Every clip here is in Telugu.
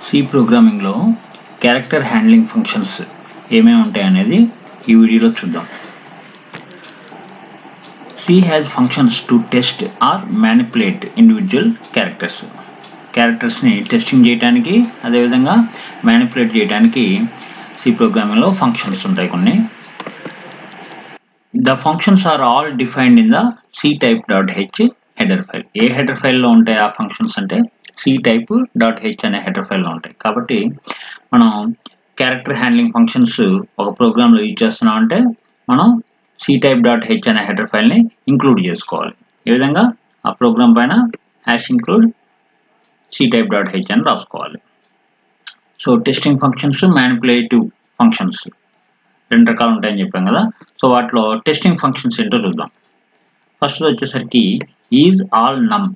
సి ప్రోగ్రామింగ్లో క్యారెక్టర్ హ్యాండ్లింగ్ ఫంక్షన్స్ ఏమేమి ఉంటాయి అనేది ఈ వీడియోలో చూద్దాం. C has functions to test or manipulate individual characters. క్యారెక్టర్స్ని టెస్టింగ్ చేయడానికి అదేవిధంగా మ్యానిపులేట్ చేయడానికి సి ప్రోగ్రామింగ్లో ఫంక్షన్స్ ఉంటాయి కొన్ని. The functions are all defined in the C type dot H header file. ఏ హెడర్ ఫైల్లో ఉంటాయి ఆ ఫంక్షన్స్ అంటే సి టైప్ డాట్ హెచ్ అనే హెడర్ ఫైల్లో ఉంటాయి. కాబట్టి మనం క్యారెక్టర్ హ్యాండ్లింగ్ ఫంక్షన్స్ ఒక ప్రోగ్రాంలో యూజ్ చేస్తున్నాం అంటే మనం సి టైప్ డాట్ హెచ్ అనే హెడర్ ఫైల్ని ఇంక్లూడ్ చేసుకోవాలి. ఈ విధంగా ఆ ప్రోగ్రామ్ పైన #include c type dot h అని రాసుకోవాలి. So testing functions, manipulative functions రెండు రకాలు ఉంటాయని చెప్పాం కదా. సో వాటిలో టెస్టింగ్ ఫంక్షన్స్ ఏంటో చూద్దాం. ఫస్ట్ వచ్చేసరికి ఈజ్ ఆల్ నమ్.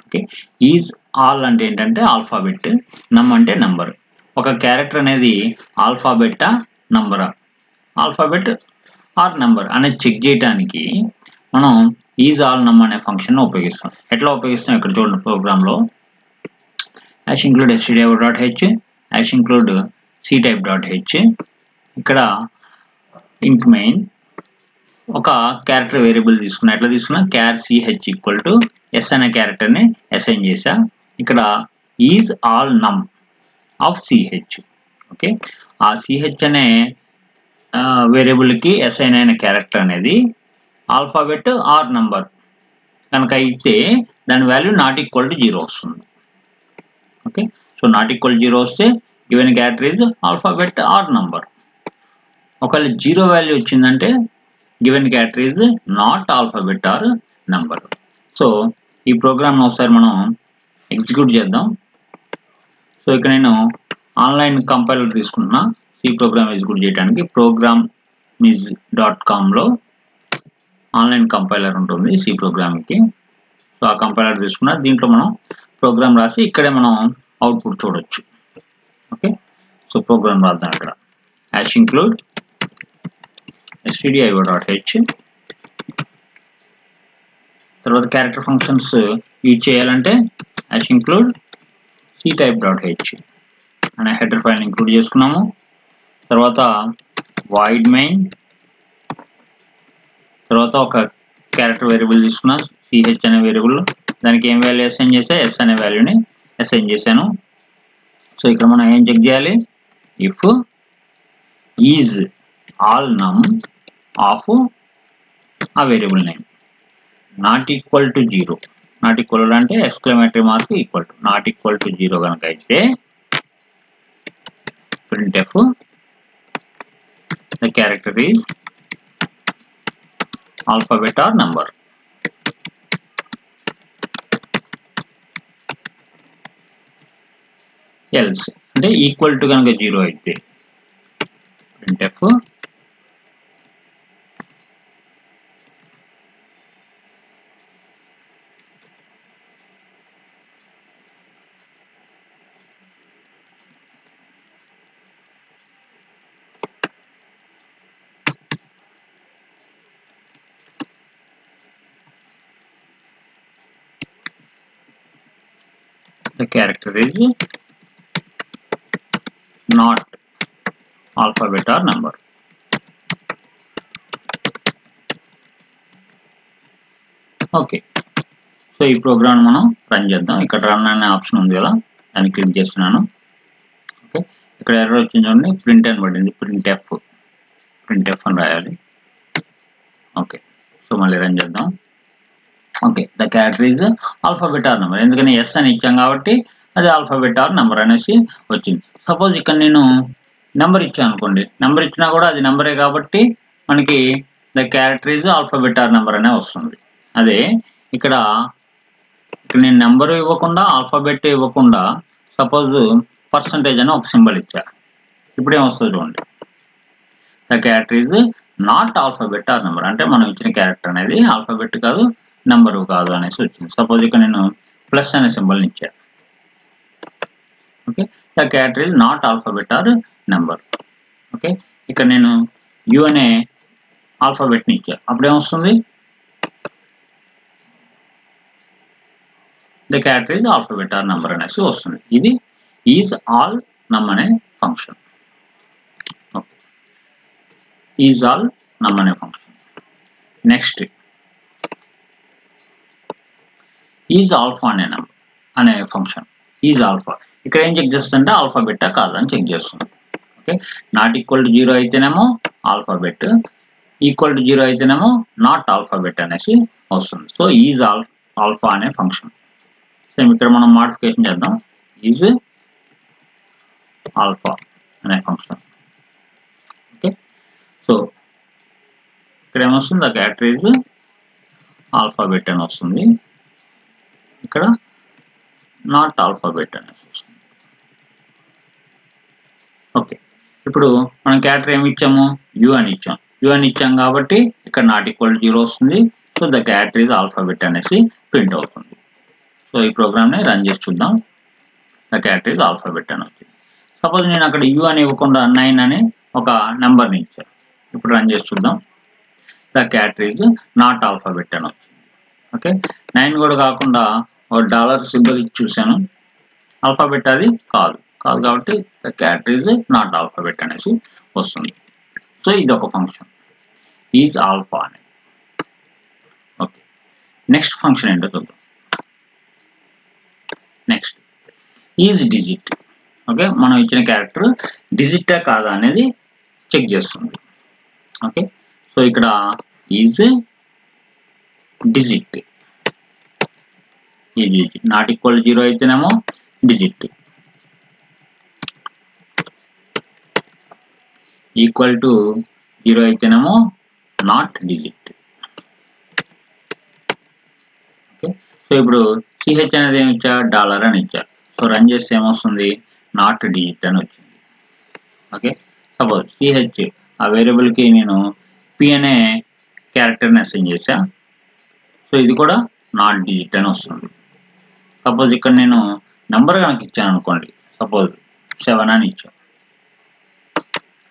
ఓకే, ఈజ్ ఆల్ అంటే ఏంటంటే ఆల్ఫాబెట్, నమ్ అంటే నంబర్. ఒక క్యారెక్టర్ అనేది ఆల్ఫాబెట్టా నంబరా, ఆల్ఫాబెట్ ఆర్ నంబర్ అనేది చెక్ చేయడానికి మనం ఈజ్ ఆల్ నమ్ అనే ఫంక్షన్ ఉపయోగిస్తాం. ఎట్లా ఉపయోగిస్తాం ఇక్కడ చూడండి. ప్రోగ్రాంలో #include stdio.h, #include ctype.h. ఇక్కడ ఇంట్ మెయిన్ ఒక క్యారెక్టర్ వేరియబుల్ తీసుకున్నా. ఎట్లా తీసుకున్నా, క్యార్ ch ఈక్వల్ టు ఎస్ అనే క్యారెక్టర్ని అసైన్ చేసా. ఇక్కడ is al num of ch. Okay, ఆ ch అనే వేరియబుల్కి అసైన్ అయిన క్యారెక్టర్ అనేది ఆల్ఫాబెట్ ఆర్ నంబర్ కనుక అయితే దాని వాల్యూ నాట్ ఈక్వల్ టు 0 వస్తుంది. ఓకే, సో నాట్ ఈక్వల్ 0 వస్తే given character is alphabet or number. ఒకవేళ 0 వాల్యూ వచ్చిందంటే given character is not alphabet or number. So ఈ ప్రోగ్రామ్ను ఒకసారి మనం ఎగ్జిక్యూట్ చేద్దాం. సో ఇక్కడ నేను ఆన్లైన్ కంపైలర్ తీసుకుంటున్నా ఈ ప్రోగ్రామ్ ఎగ్జిక్యూట్ చేయడానికి. programiz.comలో ఆన్లైన్ కంపైలర్ ఉంటుంది సి ప్రోగ్రామ్కి. సో ఆ కంపైలర్ తీసుకున్నా. దీంట్లో మనం ప్రోగ్రామ్ రాసి ఇక్కడే మనం అవుట్పుట్ చూడొచ్చు. ఓకే, సో ప్రోగ్రామ్ రాద్దాం. ఇక్కడ #include stdio.h. తర్వాత క్యారెక్టర్ ఫంక్షన్స్ యూజ్ చేయాలంటే #include ctype.h అనే హెడర్ ఫైల్ని ఇంక్లూడ్ చేసుకున్నాము. తర్వాత void main, తర్వాత ఒక క్యారెక్టర్ వేరియబుల్ తీసుకున్నా ch అనే వేరియబుల్. దానికి ఏం వాల్యూ అసైన్ చేసా, ఎస్ అనే వాల్యూని అసైన్ చేశాను. సో ఇక్కడ మనం ఏం చెక్ చేయాలి, if is al num of ఆ variable name not equal to 0, not equal అంటే exclamatory mark equal to, not equal to 0 కనుక అయితే printf the character is alphabet or number. else అంటే ఈక్వల్ టు కనుక 0 అయితే printf the character is not alphabet or number. Okay, so ఈ ప్రోగ్రామ్ మనం రన్ చేద్దాం. ఇక్కడ రన్ అనే ఆప్షన్ ఉంది కదా, దాన్ని క్లిక్ చేస్తున్నాను. ఓకే, ఇక్కడ ఎర్రర్ వచ్చింది చూడండి, ప్రింట్ అని పడింది. printf అని రాయాలి. ఓకే, సో మళ్ళీ రన్ చేద్దాం. Okay, the character is alphabet or number. ఎందుకని ఎస్ అని ఇచ్చాం కాబట్టి అది ఆల్ఫాబెట్ ఆర్ నెంబర్ అనేసి వచ్చింది. సపోజ్ ఇక్కడ నేను నెంబర్ ఇచ్చాను అనుకోండి, నెంబర్ ఇచ్చినా కూడా అది నెంబరే కాబట్టి మనకి the character is alphabet or number అనే వస్తుంది. అదే ఇక్కడ నేను నెంబరు ఇవ్వకుండా ఆల్ఫాబెట్ ఇవ్వకుండా సపోజ్ పర్సంటేజ్ అని ఒక సింబల్ ఇచ్చా, ఇప్పుడు ఏమొస్తుంది చూడండి, the character is not alphabet or number. అంటే మనం ఇచ్చిన క్యారెక్టర్ అనేది ఆల్ఫాబెట్ కాదు, నెంబరు కాదు అనేసి వచ్చింది. సపోజ్ ఇక్కడ నేను ప్లస్ అనే సింబల్ని ఇచ్చా. Okay, the character is not alphabet or number. Okay, ఇక్కడ నేను యు అనే ఆల్ఫాబెట్ని ఇచ్చా, అప్పుడేమొస్తుంది, the character is alphabet or number అనేసి వస్తుంది. ఇది ఈజ్ ఆల్ నమ్ అనే ఫంక్షన్. ఓకే, ఈజ్ ఆల్ నమ్ అనే ఫంక్షన్. నెక్స్ట్ ఈజ్ ఆల్ఫా అనే ఫంక్షన్. ఈజ్ ఆల్ఫా ఇక్కడ ఏం చెక్ చేస్తుందంటే ఆల్ఫాబెట్టా కాదని చెక్ చేస్తుంది. ఓకే, నాట్ ఈక్వల్ టు 0 అయితేనేమో ఆల్ఫాబెట్, ఈక్వల్ టు 0 అయితేనేమో నాట్ ఆల్ఫాబెట్ అనేసి వస్తుంది. సో ఈజ్ ఆల్ఫా అనే ఫంక్షన్. సేమ్ ఇక్కడ మనం మోడిఫికేషన్ చేద్దాం. ఈజ్ ఆల్ఫా అనే ఫంక్షన్. ఓకే, సో ఇక్కడ ఏమొస్తుంది, ద క్యారెక్టర్ ఈజ్ ఆల్ఫాబెట్ అని వస్తుంది, ఇక్కడ నాట్ ఆల్ఫాబెట్ అనేసి వస్తుంది. ఓకే, ఇప్పుడు మనం క్యారెక్టర్ ఏమి ఇచ్చాము, యు అని ఇచ్చాం. యు అని ఇచ్చాం కాబట్టి ఇక్కడ నాట్ ఈక్వల్ టు 0 వస్తుంది. So the character is alphabet అనేసి ప్రింట్ అవుతుంది. సో ఈ ప్రోగ్రామ్ని రన్ చేసి చూద్దాం. ద క్యారెక్టర్ ఈజ్ ఆల్ఫాబెట్ అని వచ్చింది. సపోజ్ నేను అక్కడ యు అని ఇవ్వకుండా 9 అని ఒక నెంబర్ని ఇచ్చాను. ఇప్పుడు రన్ చేసి చూద్దాం. The character is not alphabet అని వచ్చింది. ఓకే, 9 కూడా కాకుండా ఒక డాలర్ సింబల్ ఇచ్చి చూసాను, ఆల్ఫాబెట్ అది కాదు కాబట్టి the character is not alphabet అనేసి వస్తుంది. సో ఇది ఒక ఫంక్షన్ ఈజ్ ఆల్ఫా అనేది. ఓకే, నెక్స్ట్ ఫంక్షన్ ఏంటో చూద్దాం. Next is digit. ఓకే, మనం ఇచ్చిన క్యారెక్టర్ డిజిటా కాదా అనేది చెక్ చేస్తుంది. ఓకే, సో ఇక్కడ is digit, is not equal 0 అయితేనేమో డిజిట్, ఈక్వల్ టు 0 అయితేనేమో నాట్ డిజిట్. ఓకే, సో ఇప్పుడు సిహెచ్ అనేది ఏమి ఇచ్చా, డాలర్ అని ఇచ్చా. సో రన్ చేస్తే ఏమొస్తుంది, నాట్ డిజిట్ అని వచ్చింది. ఓకే, సపోజ్ సిహెచ్ ఆ వేరియబుల్కి నేను పి అనే క్యారెక్టర్ని అసైన్ చేశా. సో ఇది కూడా నాట్ డిజిట్ అని వస్తుంది. సపోజ్ ఇక్కడ నేను నెంబర్ కనుక ఇచ్చాను అనుకోండి, సపోజ్ 7 అని ఇచ్చాను,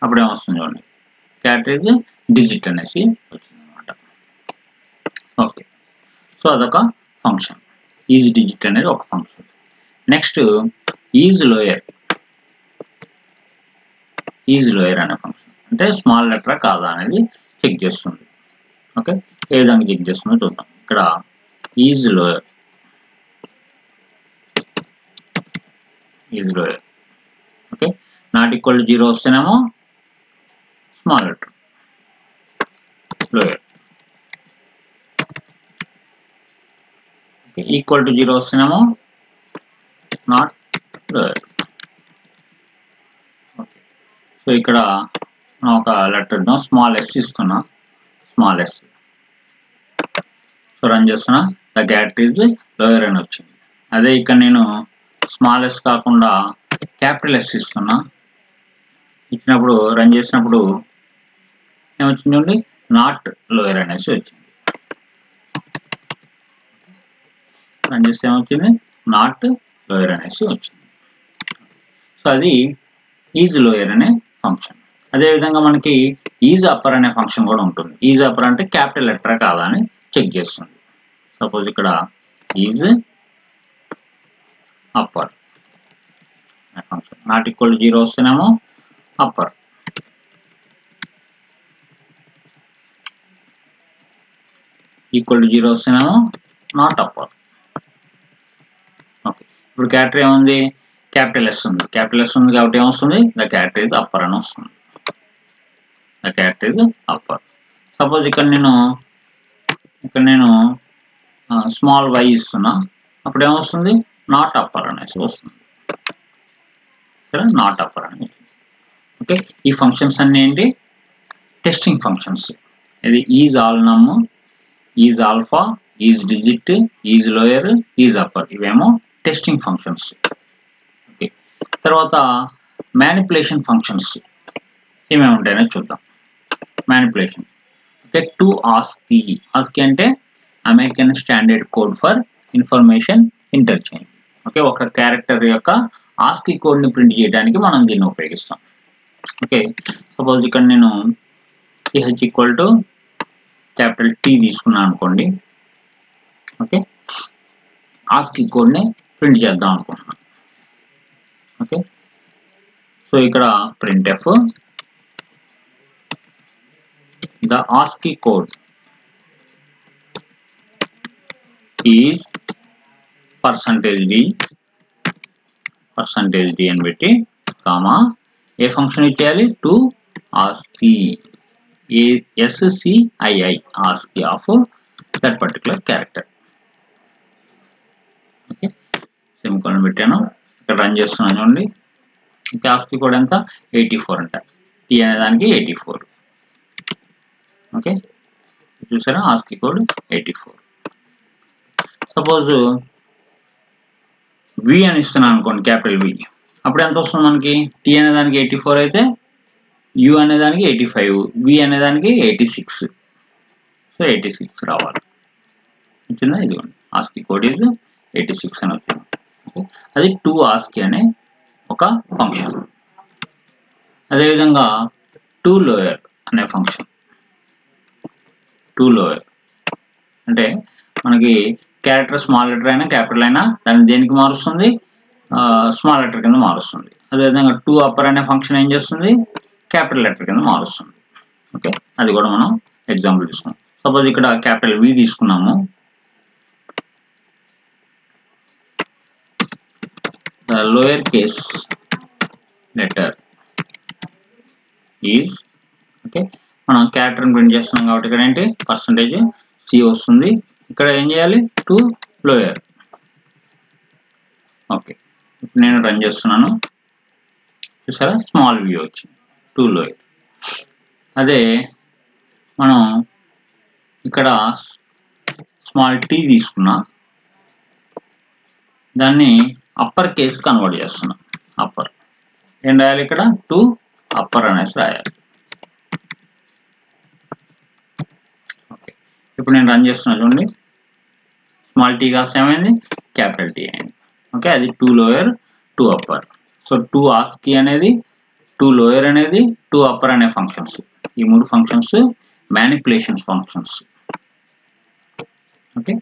అప్పుడు ఏమొస్తుంది చూడండి, క్యారెక్టర్ ఈజ్ డిజిట్ అనేసి వచ్చింది అనమాట. ఓకే, సో అదొక ఫంక్షన్, ఈజ్ డిజిట్ అనేది ఒక function. Next is lower. Is lower అనే ఫంక్షన్ అంటే స్మాల్ లెటరా కాదా అనేది చెక్ చేస్తుంది. ఓకే, ఏ విధంగా చెక్ చేస్తుందో చూద్దాం. ఇక్కడ is lower, is lower. Okay, not equal to 0 వస్తేనేమో small letter lower. Okay, equal to 0 వస్తేనేమో నాట్ లోయర్. ఓకే, సో ఇక్కడ మనం ఒక లెటర్ ఇద్దాం, స్మాల్ ఎస్ ఇస్తున్నా, స్మాల్ ఎస్. సో రన్ చేస్తున్నా, ద క్యారెక్టర్ ఈజ్ లోయర్ అని వచ్చింది. అదే ఇక్కడ నేను స్మాల్ ఎస్ కాకుండా క్యాపిటల్ ఎస్ ఇస్తున్నా, ఇచ్చినప్పుడు రన్ చేసినప్పుడు ఏమొచ్చిందండి, నాట్ లోయర్ అనేసి వచ్చింది. రన్ చేస్తే ఏమొచ్చింది, నాట్ లోయర్ అనేసి వచ్చింది. సో అది ఈజ్ లోయర్ అనే ఫంక్షన్. అదేవిధంగా మనకి ఈజ్ అప్పర్ అనే ఫంక్షన్ కూడా ఉంటుంది. ఈజ్ అప్పర్ అంటే క్యాపిటల్ లెటర్ కాదా అని చెక్ చేస్తుంది. సపోజ్ ఇక్కడ ఈజ్ అప్పర్ అనే ఫంక్షన్, నాట్ ఈక్వల్ టు 0 వస్తేనేమో అప్పర్, ఈక్వల్ టు 0 వస్తేనేమో నాట్ అప్పర్. ఓకే, ఇప్పుడు క్యారెక్టర్ ఏముంది, క్యాపిటల్ ఎస్ ఉంది. క్యాపిటల్ ఎస్ ఉంది కాబట్టి ఏమొస్తుంది, ద క్యారెక్టర్ ఈజ్ అప్పర్ అని వస్తుంది. The character is upper. Suppose ఇక్కడ నేను స్మాల్ వై ఇస్తున్నా, అప్పుడు ఏమొస్తుంది, నాట్ అప్పర్ అనేసి వస్తుంది. సరే, నాట్ అప్పర్ అని. ఓకే, ఈ ఫంక్షన్స్ అన్నీ ఏంటి, టెస్టింగ్ ఫంక్షన్స్. ఇది is al num, is alpha, is digit, is lower, is upper, ఇవేమో టెస్టింగ్ ఫంక్షన్స్. ఓకే, తర్వాత మ్యానిపులేషన్ ఫంక్షన్స్ ఏమేమి ఉంటాయో చూద్దాం. Manipulation. Okay, to ASCII. ASCII అంటే American Standard Code for Information Interchange. Okay, ఒక క్యారెక్టర్ యొక్క ఆస్కీ కోడ్ని ప్రింట్ చేయడానికి మనం దీన్ని ఉపయోగిస్తాం. ఓకే, సపోజ్ ఇక్కడ నేను CH equal to capital T తీసుకున్నాను అనుకోండి. ఓకే, ఆస్కీ కోడ్ని ప్రింట్ చేద్దాం అనుకుంటున్నాను. ఓకే. సో ఇక్కడ printf the ASCII code is %d అని పెట్టి కామా ఏ ఫంక్షన్ ఇచ్చేయాలి to ASCII ASCII of that particular character. Okay, semicolon పెట్టాను. ఇక్కడ రన్ చేస్తున్నాను చూడండి. ASCII కోడ్ ఎంత 84 అంట, టీ అనే దానికి 84. ఓకే, చూసారా ASCII కోడ్ 84. సపోజ్ వి అని ఇస్తున్నాను అనుకోండి, క్యాపిటల్ వి, అప్పుడు ఎంత వస్తుంది మనకి? టీ అనే దానికి 84 అయితే యు అనే దానికి 85, వి అనే దానికి 86. సో 86 రావాలి. వచ్చిందా? ఇదిగోండి ASCII కోడ్ ఈజ్ 86 అని వచ్చింది. ఓకే, అది టు ASCII అనే ఒక ఫంక్షన్. అదేవిధంగా టు లోయర్ అనే ఫంక్షన్. టు లోయర్ అంటే మనకి క్యారెక్టర్ స్మాల్ లెటర్ అయినా క్యాపిటల్ అయినా దాన్ని దేనికి మారుస్తుంది? స్మాల్ లెటర్ కింద మారుస్తుంది. అదేవిధంగా టు అప్పర్ అనే ఫంక్షన్ ఏం చేస్తుంది? క్యాపిటల్ లెటర్ కింద మారుస్తుంది. ఓకే, అది కూడా మనం ఎగ్జాంపుల్ తీసుకున్నాం. సపోజ్ ఇక్కడ క్యాపిటల్ వి తీసుకున్నాము. The lower case letter is, okay, మనం క్యారెక్టర్ని ప్రింట్ చేస్తున్నాం కాబట్టి ఇక్కడ ఏంటి %c వస్తుంది. ఇక్కడ ఏం చేయాలి? To lower. ఓకే, ఇప్పుడు నేను రన్ చేస్తున్నాను. చూసారా స్మాల్ వ్యూ వచ్చింది, టు లోయర్. అదే మనం ఇక్కడ స్మాల్ టీ తీసుకున్నా, దాన్ని అప్పర్ కేస్ కన్వర్ట్ చేస్తున్నాం. అప్పర్ ఏం రాయాలి? ఇక్కడ టు అప్పర్ అనేసి రాయాలి. ఓకే, ఇప్పుడు నేను రన్ చేస్తున్నా చూడండి. స్మాల్ టీ కాస్త ఏమైంది? క్యాపిటల్ టీ అయింది. ఓకే, అది to lower to upper. So to ASCII అనేది, టు లోయర్ అనేది, టు అప్పర్ అనే ఫంక్షన్స్. ఈ మూడు ఫంక్షన్స్ మ్యానిపులేషన్స్ ఫంక్షన్స్. ఓకే.